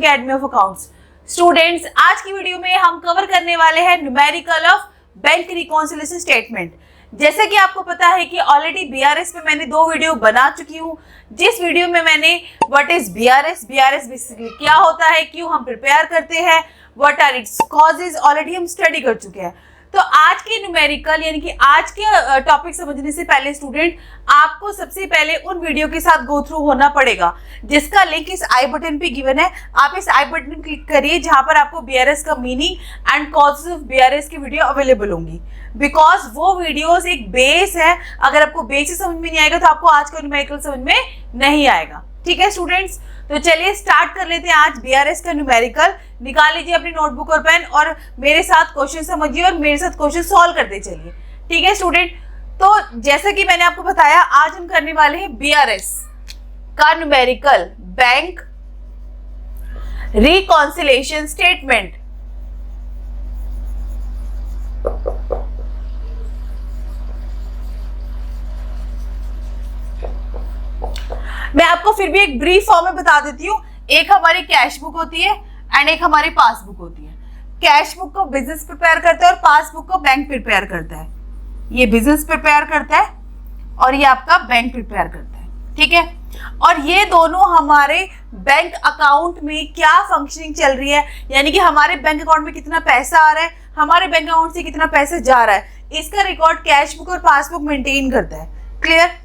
Academy of accounts. Students, आज की video में हम कवर करने वाले हैं numerical of bank reconciliation statement. जैसे कि आपको पता है कि ऑलरेडी बीआरएस में मैंने 2 वीडियो बना चुकी हूँ, जिस वीडियो में मैंने व्हाट इज बीआरएस बेसिकली क्या होता है, क्यों हम प्रिपेयर करते हैं, what are its causes, already हम स्टडी कर चुके हैं। तो आज के न्यूमेरिकल यानी कि आज के टॉपिक समझने से पहले स्टूडेंट आपको सबसे पहले उन वीडियो के साथ गो थ्रू होना पड़ेगा, जिसका लिंक इस आई बटन पे गिवन है। आप इस आई बटन क्लिक करिए, जहां पर आपको बीआरएस का meaning and causes of BRS की वीडियो अवेलेबल होंगी। बिकॉज वो वीडियोस एक बेस है, अगर आपको बेस ही समझ में नहीं आएगा तो आपको आज का न्यूमेरिकल समझ में नहीं आएगा। ठीक है स्टूडेंट्स, तो चलिए स्टार्ट कर लेते हैं आज बीआरएस का न्यूमेरिकल। निकाल लीजिए अपनी नोटबुक और पेन और मेरे साथ क्वेश्चन समझिए और मेरे साथ क्वेश्चन सॉल्व करते चलिए। ठीक है स्टूडेंट, तो जैसे कि मैंने आपको बताया, आज हम करने वाले हैं बीआरएस का न्यूमेरिकल, बैंक रिकॉन्सिलिएशन स्टेटमेंट। मैं आपको फिर भी एक ब्रीफ फॉर्म में बता देती हूँ। एक हमारी कैश बुक होती है एंड एक हमारी पासबुक होती है। कैश बुक को बिजनेस प्रिपेयर करता है और पासबुक को बैंक प्रिपेयर करता है। ये बिजनेस प्रिपेयर करता है और ये आपका बैंक प्रिपेयर करता है। ठीक है, और ये दोनों हमारे बैंक अकाउंट में क्या फंक्शनिंग चल रही है, यानी कि हमारे बैंक अकाउंट में कितना पैसा आ रहा है, हमारे बैंक अकाउंट से कितना पैसा जा रहा है, इसका रिकॉर्ड कैश बुक और पासबुक मेंटेन करता है। क्लियर?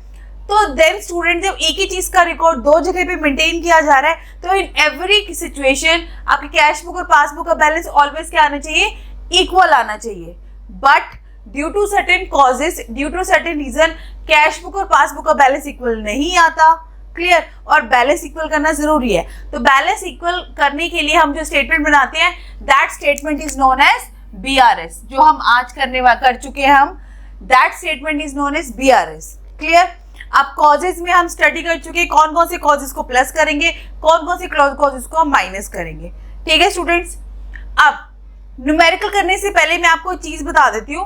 तो देन स्टूडेंट, जब एक ही चीज का रिकॉर्ड 2 जगह पे मेंटेन किया जा रहा है, तो इन एवरी सिचुएशन आपकी कैश बुक और पासबुक का बैलेंस ऑलवेज क्या आना चाहिए, इक्वल आना चाहिए। But due to certain causes, due to certain reason, cash book और पासबुक का बैलेंस इक्वल नहीं आता। क्लियर? और बैलेंस इक्वल करना जरूरी है। तो बैलेंस इक्वल करने के लिए हम जो स्टेटमेंट बनाते हैं, that statement is known as BRS. जो हम आज कर चुके हैं हम, that statement is known as BRS. Clear? अब कॉजेज में हम स्टडी कर चुके हैं, कौन कौन से कॉजेज को प्लस करेंगे, कौन कौन से कॉजेज को हम माइनस करेंगे। ठीक है स्टूडेंट्स, अब न्यूमेरिकल करने से पहले मैं आपको एक चीज बता देती हूँ।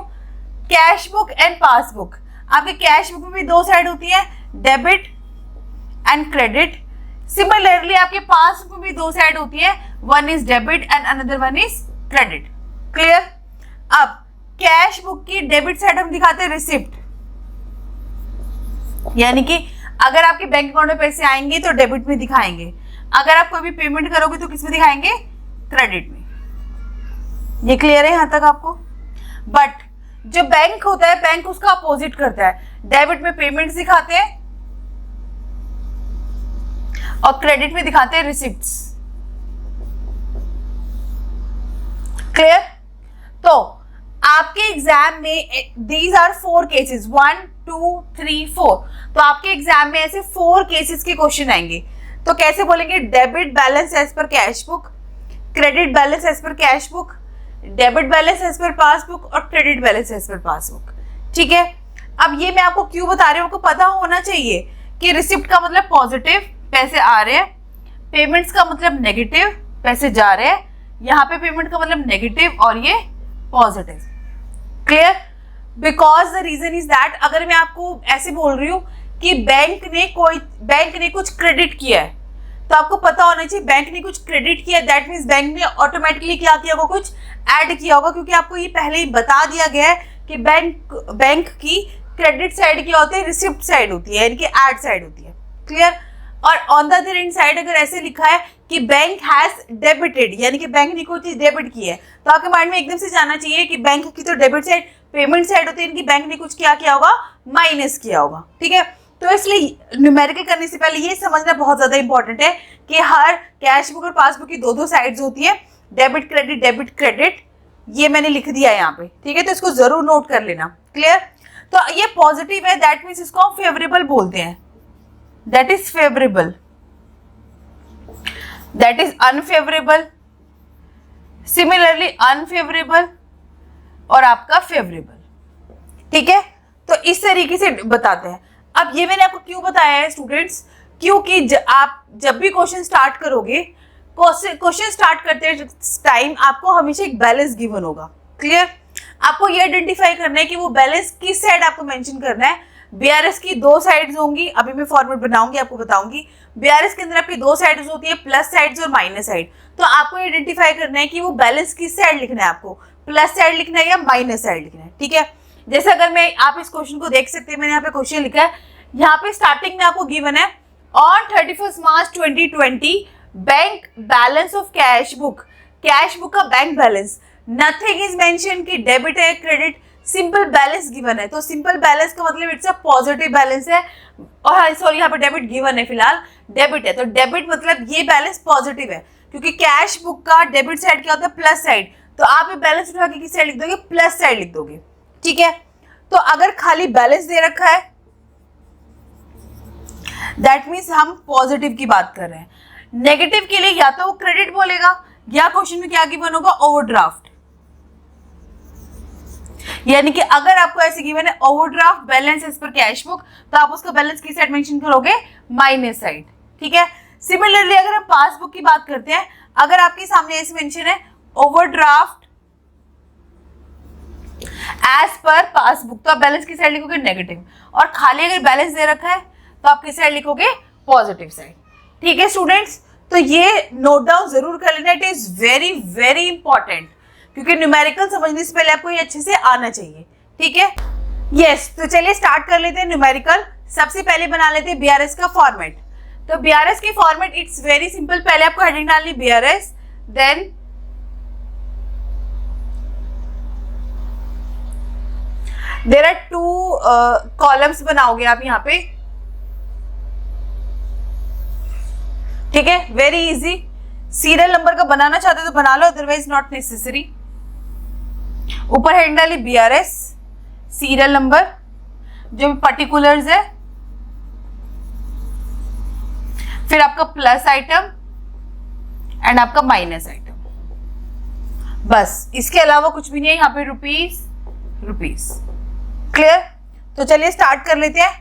कैश बुक एंड पासबुक, आपके कैश बुक में भी 2 साइड होती है, डेबिट एंड क्रेडिट। सिमिलरली आपके पासबुक में भी 2 साइड होती है, one is debit and another one is credit. Clear? अब कैश बुक की डेबिट साइड हम दिखाते हैं रिसिप्ट, यानी कि अगर आपके बैंक अकाउंट में पैसे आएंगे तो डेबिट में दिखाएंगे, अगर आप कोई भी पेमेंट करोगे तो किस में दिखाएंगे, क्रेडिट में। ये क्लियर है यहां तक आपको? बट जो बैंक होता है, बैंक उसका अपोजिट करता है, डेबिट में पेमेंट्स दिखाते हैं और क्रेडिट में दिखाते हैं रिसिप्ट्स। क्लियर? तो आपके एग्जाम में दीज आर 4 केसेस, 1 2 3 4। तो आपके एग्जाम में ऐसे 4 केसेस के क्वेश्चन आएंगे। तो कैसे बोलेंगे, debit balance as per cash book, credit balance as per cash book, debit balance as per passbook और credit balance as per passbook. ठीक है, अब ये मैं आपको क्यों बता रही हूँ, आपको पता होना चाहिए कि रिसिप्ट का मतलब पॉजिटिव, पैसे आ रहे हैं, पेमेंट्स का मतलब नेगेटिव, पैसे जा रहे हैं, यहाँ पे पेमेंट का मतलब नेगेटिव और ये positive. Clear? Because the reason is that, अगर मैं आपको ऐसे बोल रही हूँ कि बैंक ने कुछ क्रेडिट किया है, तो आपको पता होना चाहिए बैंक ने कुछ क्रेडिट किया, दैट मीन्स बैंक ने ऑटोमेटिकली क्या किया होगा, कुछ ऐड किया होगा, क्योंकि आपको ये पहले ही बता दिया गया है कि बैंक की क्रेडिट साइड क्या होती है, रिसिप्ट साइड होती है, यानी कि ऐड साइड होती है। क्लियर? और on the other hand side अगर ऐसे लिखा है कि बैंक हैज डेबिटेड, यानी कि बैंक ने कोई चीज डेबिट की है, तो आपके माइंड में एकदम से जाना चाहिए कि बैंक की तो डेबिट साइड पेमेंट साइड होती है, इनकी बैंक ने कुछ क्या किया होगा, माइनस किया होगा। ठीक है, तो इसलिए न्यूमेरिकल करने से पहले ये समझना बहुत ज्यादा इंपॉर्टेंट है कि हर कैश बुक और पासबुक की 2 साइड्स होती है, डेबिट क्रेडिट। ये मैंने लिख दिया है यहाँ पे। ठीक है, तो इसको जरूर नोट कर लेना। क्लियर? तो ये पॉजिटिव है, दैट मीन्स इसको हम फेवरेबल बोलते हैं, that is favourable, that is unfavourable, similarly unfavourable और आपका फेवरेबल। ठीक है, तो इस तरीके से बताते हैं। अब ये मैंने आपको क्यों बताया है स्टूडेंट्स, क्योंकि आप जब भी क्वेश्चन स्टार्ट करोगे, क्वेश्चन स्टार्ट करते टाइम आपको हमेशा एक बैलेंस गिवन होगा। क्लियर? आपको ये आइडेंटिफाई करना है कि वो बैलेंस किस साइड आपको मेंशन करना है, बीआरएस की दो साइड्स होंगी, अभी मैं फॉर्मेट बनाऊंगी आपको बताऊंगी। बीआरएस के अंदर आपकी दो साइड्स होती है, प्लस साइड्स और माइनस साइड। तो आपको आइडेंटिफाई करना है कि वो बैलेंस किस साइड लिखना है, आपको प्लस साइड लिखना है या माइनस साइड लिखना है। ठीक है, जैसे अगर मैं, आप इस क्वेश्चन को देख सकते हैं, मैंने यहाँ पे क्वेश्चन लिखा है, यहाँ पे स्टार्टिंग में आपको गिवन है on 31 March 2020 bank balance of cash book का bank balance, nothing is mention कि डेबिट है क्रेडिट, सिंपल बैलेंस गिवन है। तो सिंपल बैलेंस का मतलब इट्स अ पॉजिटिव बैलेंस है, और सॉरी यहाँ पे डेबिट गिवन है, फिलहाल डेबिट है, तो डेबिट मतलब ये बैलेंस पॉजिटिव है, क्योंकि कैश बुक का डेबिट साइड क्या होता है, प्लस साइड। तो आप ये बैलेंस उठा के किस साइड लिख दोगे, प्लस साइड लिख दोगे। ठीक है, तो अगर खाली बैलेंस दे रखा है दैट मीन्स हम पॉजिटिव की बात कर रहे हैं। नेगेटिव के लिए या तो वो क्रेडिट बोलेगा, या क्वेश्चन में क्या गिवन होगा, ओवरड्राफ्ट। यानी कि अगर आपको ऐसे गिवन है overdraft balance as per cash book, तो आप उसका बैलेंस किस साइड मेंशन करोगे, माइनस साइड। ठीक है, सिमिलरली अगर हम पासबुक की बात करते हैं, अगर आपके सामने ऐसे मेंशन है ओवरड्राफ्ट एज पर पासबुक, तो आप बैलेंस की साइड लिखोगे नेगेटिव, और खाली अगर बैलेंस दे रखा है तो आप किस साइड लिखोगे, पॉजिटिव साइड। ठीक है स्टूडेंट्स, तो ये नोट डाउन जरूर कर लेना, it is very very important, क्योंकि न्यूमेरिकल समझने से पहले आपको ये अच्छे से आना चाहिए। ठीक है, यस, तो चलिए स्टार्ट कर लेते हैं न्यूमेरिकल। सबसे पहले बना लेते हैं बीआरएस का फॉर्मेट। तो बीआरएस की फॉर्मेट इट्स वेरी सिंपल, पहले आपको हेडिंग डालनी BRS, then there are 2 columns बनाओगे आप यहाँ पे। ठीक है, वेरी इजी, सीरियल नंबर का बनाना चाहते हो तो बना लो, अदरवाइज नॉट नेसेसरी। ऊपर हेडिंग डाली बीआरएस, सीरियल नंबर, जो पर्टिकुलर्स है, फिर आपका प्लस आइटम एंड आपका माइनस आइटम, बस इसके अलावा कुछ भी नहीं है। यहाँ पे रुपीस। क्लियर, तो चलिए स्टार्ट कर लेते हैं।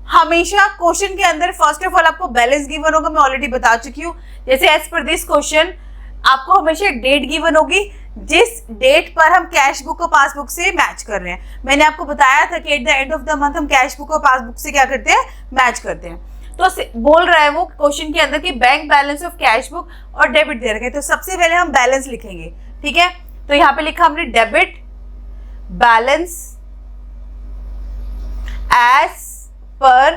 हमेशा क्वेश्चन के अंदर फर्स्ट ऑफ ऑल आपको बैलेंस गिवन होगा, मैं ऑलरेडी बता चुकी हूँ। जैसे एज पर दिस क्वेश्चन आपको हमेशा डेट गिवन होगी, जिस डेट पर हम कैश बुक और पासबुक से मैच कर रहे हैं। मैंने आपको बताया था कि at the end of the month हम कैश बुक और पासबुक से क्या करते हैं, मैच करते हैं। तो बोल रहा है वो क्वेश्चन के अंदर कि bank balance of cash book और डेबिट दे रखे हैं, तो सबसे पहले हम बैलेंस लिखेंगे। ठीक है, तो यहाँ पे लिखा हमने debit balance as per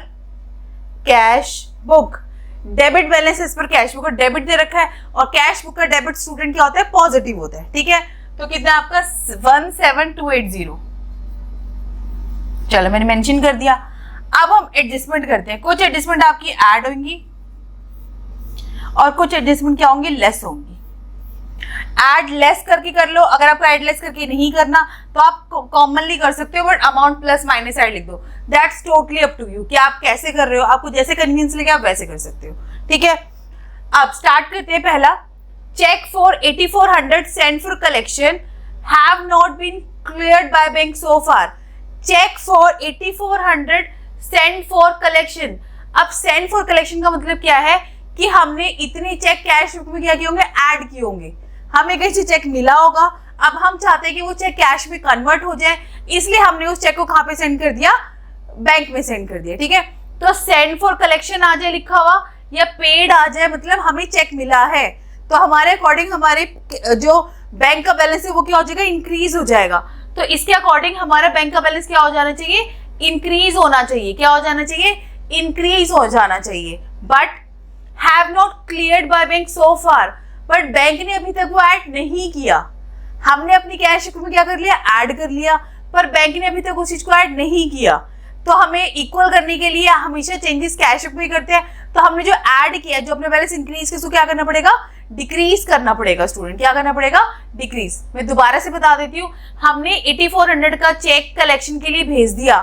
cash book, debit balance as per cash book, और डेबिट दे रखा है, और कैश बुक का डेबिट स्टूडेंट क्या होता है, पॉजिटिव होता है। ठीक है, तो कितना आपका 17280। चलो मैंने मेंशन कर दिया। अब हम एडजस्टमेंट करते हैं। कुछ एडजस्टमेंट आपकी ऐड होंगी और कुछ एडजस्टमेंट क्या होंगी, लेस होंगी। ऐड लेस करके कर लो, अगर आपको ऐड लेस करके नहीं करना तो आप कॉमनली कर सकते हो, but amount plus minus side लिख दो। That's totally up to you कि आप कैसे कर रहे हो, आपको जैसे कन्वीनियंस लगे आप वैसे कर सकते हो। ठीक है, अब स्टार्ट करते हैं। पहला, cheque for 8400 send for collection have not been cleared by bank so far. Cheque for 8400 send for collection. अब सेंड फॉर कलेक्शन का मतलब क्या है कि हमने इतने चेक कैश बुक में क्या किए होंगे, ऐड किए होंगे। हमें कहीं चेक मिला होगा, अब हम चाहते हैं कि वो चेक कैश में कन्वर्ट हो जाए, इसलिए हमने उस चेक को कहाँ पे सेंड कर दिया, बैंक में सेंड कर दिया। ठीक है, तो सेंड फॉर कलेक्शन आ जाए लिखा हुआ, या पेड आ जाए, मतलब हमें चेक मिला है, तो हमारे अकॉर्डिंग हमारे जो बैंक का बैलेंस है वो क्या हो जाएगा, इंक्रीज हो जाएगा। तो इसके अकॉर्डिंग हमारा बैंक का बैलेंस क्या हो जाना चाहिए, इंक्रीज होना चाहिए। क्या हो जाना चाहिए, इंक्रीज हो जाना चाहिए। But have not cleared by bank so far, but bank ने अभी तक वो ऐड नहीं किया। हमने अपनी कैश बुक में क्या कर लिया, ऐड कर लिया, पर बैंक ने अभी तक उस चीज को ऐड नहीं किया। तो हमें इक्वल करने के लिए हमेशा चेंजेस कैश बुक में करते हैं, तो हमने जो ऐड किया, जो अपने बैलेंस इंक्रीज किया, उसको क्या करना पड़ेगा, डिक्रीज करना पड़ेगा। स्टूडेंट क्या करना पड़ेगा, डिक्रीज। मैं दोबारा से बता देती हूँ, हमने 8400 का चेक कलेक्शन के लिए भेज दिया,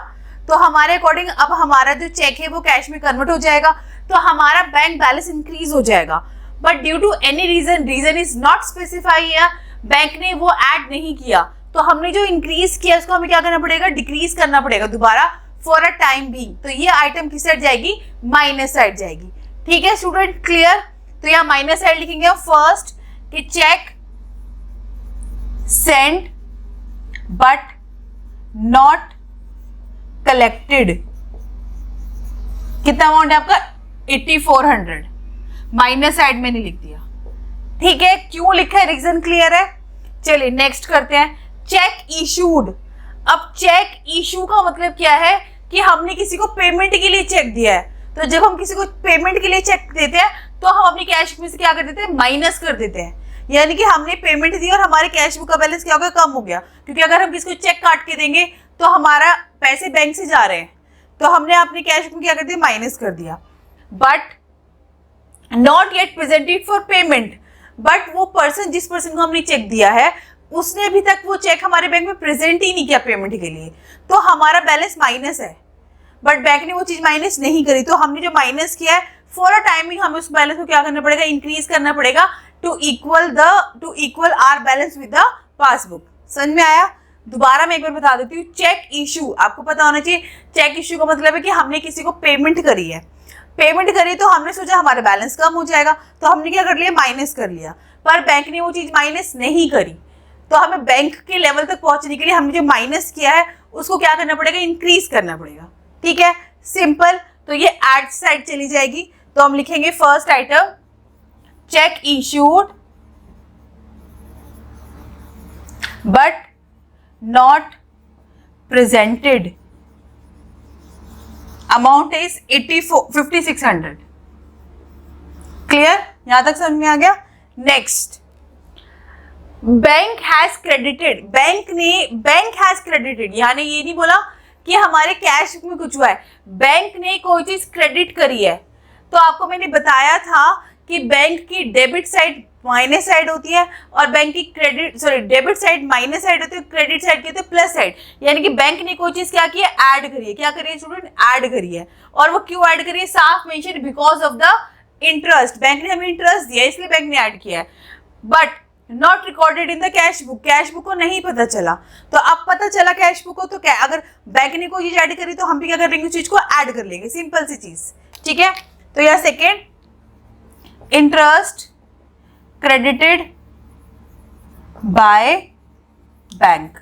तो हमारे अकॉर्डिंग अब हमारा जो चेक है वो कैश में कन्वर्ट हो जाएगा, तो हमारा बैंक बैलेंस इंक्रीज हो जाएगा। But due to any reason is not specify, या बैंक ने वो ऐड नहीं किया, तो हमने जो इंक्रीज किया उसको हमें क्या करना पड़ेगा, डिक्रीज करना पड़ेगा दोबारा फॉर अ टाइम बीइंग। तो ये आइटम किस साइड जाएगी, माइनस साइड जाएगी। ठीक है स्टूडेंट, क्लियर। तो यहाँ माइनस साइड लिखेंगे फर्स्ट कि cheque send but not collected. कितना अमाउंट है आपका 8400, माइनस साइड में नहीं लिख दिया, ठीक है। क्यों लिखा है, रीजन क्लियर है। चलिए नेक्स्ट करते हैं, चेक इशूड। अब चेक इशू का मतलब क्या है कि हमने किसी को पेमेंट के लिए चेक दिया है, तो जब हम किसी को पेमेंट के लिए चेक देते हैं तो हम अपनी कैश बुक में से क्या कर देते हैं, माइनस कर देते हैं। यानी कि हमने पेमेंट दी और हमारे कैश बुक का बैलेंस क्या होगा, कम हो गया, क्योंकि अगर हम किसी को चेक काट के देंगे तो हमारा पैसे बैंक से जा रहे हैं, तो हमने अपनी कैश बुक में क्या कर दिया, माइनस कर दिया। But not yet presented for payment, but वो पर्सन, जिस पर्सन को हमने चेक दिया है, उसने अभी तक वो चेक हमारे बैंक में प्रेजेंट ही नहीं किया पेमेंट के लिए, तो हमारा बैलेंस माइनस है। बट बैंक ने वो चीज माइनस नहीं करी, तो हमने जो माइनस किया है फॉर अ टाइमिंग हमें उस बैलेंस को क्या करना पड़ेगा, इंक्रीज करना पड़ेगा to equal our balance with the passbook. समझ में आया। दोबारा मैं एक बार बता देती हूँ, चेक इशू आपको पता होना चाहिए। चेक इशू का मतलब है कि हमने किसी को पेमेंट करी है, पेमेंट करी तो हमने सोचा हमारा बैलेंस कम हो जाएगा, तो हमने क्या कर लिया, माइनस कर लिया। पर बैंक ने वो चीज माइनस नहीं करी, तो हमें बैंक के लेवल तक पहुंचने के लिए हमने जो माइनस किया है उसको क्या करना पड़ेगा, इंक्रीज करना पड़ेगा। ठीक है, सिंपल। तो ये एड साइड चली जाएगी, तो हम लिखेंगे first item check issued but not presented, amount is 5600। Clear, यहां तक समझ में आ गया। Next, bank has credited. Bank has credited यानी ये नहीं बोला कि हमारे कैश में कुछ हुआ है, बैंक ने कोई चीज क्रेडिट करी है। तो आपको मैंने बताया था कि बैंक की डेबिट साइड माइनस साइड होती है और बैंक की डेबिट साइड माइनस साइड होती है, क्रेडिट साइड कहते हैं प्लस साइड। यानी कि बैंक ने कोई चीज क्या की है, ऐड करी है। क्या करी है स्टूडेंट, ऐड करी है। और वो क्यों ऐड करी है, साफ mention, because of the interest. Bank ने हमें इंटरेस्ट दिया इसलिए बैंक ने ऐड किया है। But not recorded in the cash book, cash book को नहीं पता चला। तो अब पता चला कैश बुक को, तो क्या, अगर बैंक ने कोई चीज ऐड करी तो हम भी क्या कर लेंगे, उस चीज को ऐड कर लेंगे, सिंपल सी चीज। ठीक है, तो यह second, interest credited by bank,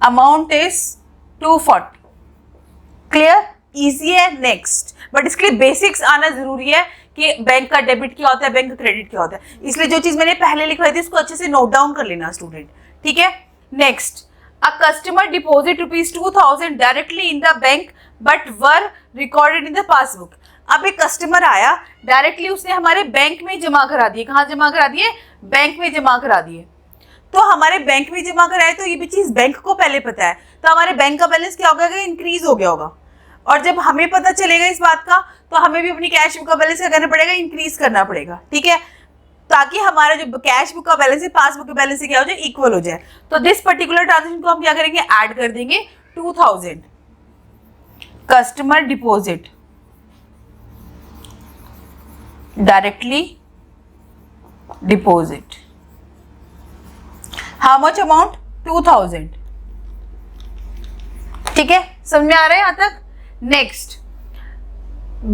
amount is 240। Clear, easy है। नेक्स्ट, बट इसके लिए बेसिक्स आना जरूरी है कि बैंक का डेबिट क्या होता है, बैंक का क्रेडिट क्या होता है। इसलिए जो चीज मैंने पहले लिखवाई थी उसको अच्छे से नोट डाउन कर लेना स्टूडेंट। ठीक है, next, a customer deposit ₹2000 directly in the bank but were recorded in the passbook. अब एक कस्टमर आया, डायरेक्टली उसने हमारे बैंक में जमा करा दिए। कहाँ जमा करा दिए, बैंक में जमा करा दिए। तो हमारे बैंक में जमा कराए तो ये भी चीज बैंक को पहले पता है, तो हमारे बैंक का बैलेंस क्या होगा, इंक्रीज हो गया होगा। और जब हमें पता चलेगा इस बात का, तो हमें भी अपनी कैश बुक का बैलेंस क्या करना पड़ेगा, इंक्रीज करना पड़ेगा। ठीक है, ताकि हमारा जो कैश बुक का बैलेंस है पासबुक के बैलेंस से क्या हो जाए, इक्वल हो जाए। तो दिस पर्टिकुलर ट्रांजेक्शन को हम क्या करेंगे, ऐड कर देंगे 2000 customer deposit directly deposit, how much amount, 2000। ठीक है, समझ में आ रहा है यहां तक। Next,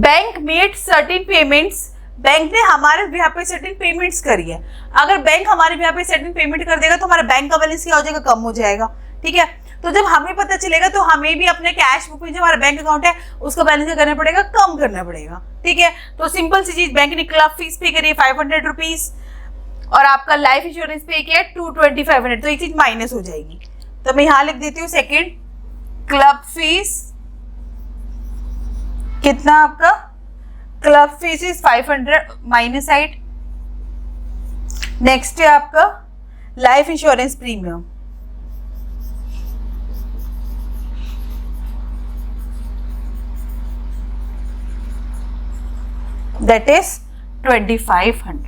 bank made certain payments, bank ने हमारे बिहाफ पे सर्टेन पेमेंट्स करी है। अगर बैंक हमारे बिहाफ पे सर्टेन पेमेंट कर देगा तो हमारा बैंक का बैलेंस क्या हो जाएगा, कम हो जाएगा। ठीक है, तो जब हमें पता चलेगा तो हमें भी अपने कैश बुक में जो हमारा बैंक अकाउंट है उसका बैलेंस क्या करना पड़ेगा, कम करना पड़ेगा। ठीक है, तो सिंपल सी चीज, बैंक ने क्लब फीस पे करी 500 रुपीज और आपका लाइफ इंश्योरेंस पे किया 22500, तो एक चीज माइनस हो जाएगी। तो मैं यहां लिख देती हूँ सेकेंड, क्लब फीस कितना आपका, club fees is 500 minus side. Next है आपका life insurance premium, that is 2500।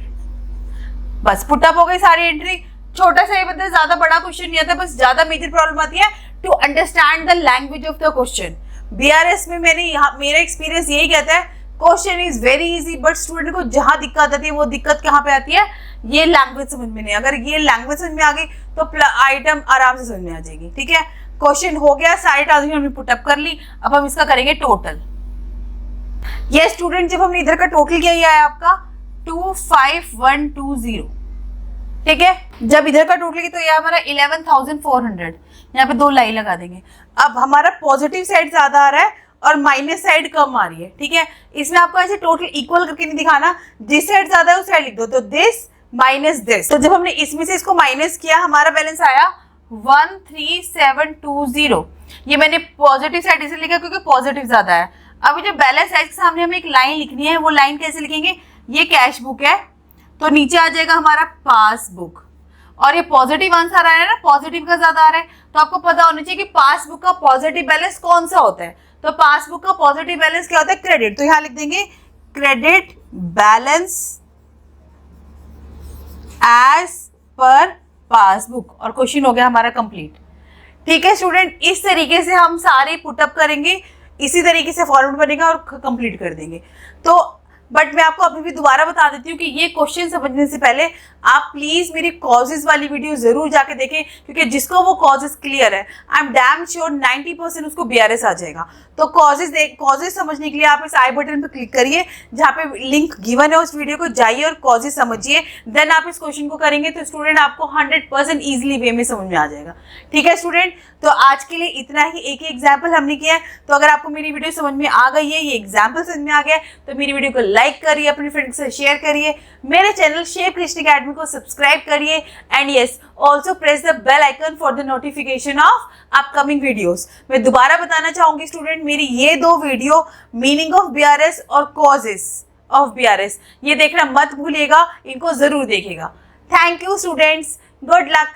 बस पुटअप हो गई सारी एंट्री। छोटा सा ये मतलब ज्यादा बड़ा क्वेश्चन नहीं आता, बस ज्यादा मेजर प्रॉब्लम आती है to understand the language of the question. BRS में मेरा एक्सपीरियंस यही कहता है, question is very easy, but student को जहां दिक्कत आती है वो दिक्कत कहाँ पे आती है, ये लैंग्वेज समझ में नहीं। अगर ये लैंग्वेज समझ में आ गई तो आइटम आराम से समझ में आ जाएगी। ठीक है, क्वेश्चन हो गया, सारी ट्रांजेक्शन हमने पुटअप कर ली। अब हम इसका करेंगे टोटल। ये स्टूडेंट जब हमने इधर का टोटल किया, ये आया आपका 25120। ठीक है, जब इधर का टोटल किया तो ये हमारा 11400। यहाँ पे 2 लाइन लगा देंगे। अब हमारा पॉजिटिव साइड ज्यादा आ रहा है और माइनस साइड कम आ रही है, ठीक है। इसमें आपको ऐसे टोटल इक्वल करके नहीं दिखाना, जिस साइड ज्यादा है उस साइड लिख दो, तो दिस माइनस दिस। तो जब हमने इसमें से इसको माइनस किया, हमारा बैलेंस आया 13720। ये मैंने पॉजिटिव साइड इसलिए लिखा क्योंकि पॉजिटिव ज्यादा है। अभी जो बैलेंस है इसके सामने हमें एक लाइन लिखनी है, वो लाइन कैसे लिखेंगे, ये कैश बुक है तो नीचे आ जाएगा हमारा पासबुक, और ये पॉजिटिव आंसर आ रहा है ना, पॉजिटिव का ज्यादा आ रहा है, तो आपको पता होना चाहिए कि पासबुक का पॉजिटिव बैलेंस कौन सा होता है। तो पासबुक का पॉजिटिव बैलेंस क्या होता है, क्रेडिट। तो यहां लिख देंगे credit balance as per passbook, और क्वेश्चन हो गया हमारा कंप्लीट। ठीक है स्टूडेंट, इस तरीके से हम सारे पुटअप करेंगे, इसी तरीके से फॉर्मेट बनेगा और कंप्लीट कर देंगे। तो बट मैं आपको अभी भी दोबारा बता देती हूँ कि ये क्वेश्चन समझने से पहले आप प्लीज मेरी कॉजेज वाली वीडियो जरूर जाके देखें, क्योंकि जिसको वो कॉजेज क्लियर है, आई एम डैम श्योर 90% उसको बीआरएस आ जाएगा। तो कॉजेज समझने के लिए आप इस आई बटन पर क्लिक करिए, जहाँ पे लिंक गिवन है उस वीडियो को, जाइए और कॉजेज समझिए, देन आप इस क्वेश्चन को करेंगे तो स्टूडेंट आपको 100% ईजिली वे में समझ में आ जाएगा। ठीक है स्टूडेंट, तो आज के लिए इतना ही, एक ही एग्जाम्पल हमने किया है। तो अगर आपको मेरी वीडियो समझ में आ गई है, ये एग्जाम्पल समझ में आ गया है, तो मेरी वीडियो को लाइक करिए, अपने फ्रेंड्स से शेयर करिए, मेरे चैनल शेप कृष्ण अकेडमी को सब्सक्राइब करिए, and yes also press the bell icon for the notification of upcoming videos. मैं दोबारा बताना चाहूंगी स्टूडेंट, मेरी ये 2 वीडियो मीनिंग ऑफ बीआरएस और कॉजेस ऑफ बीआरएस, ये देखना मत भूलिएगा, इनको जरूर देखिएगा। Thank you students, good luck.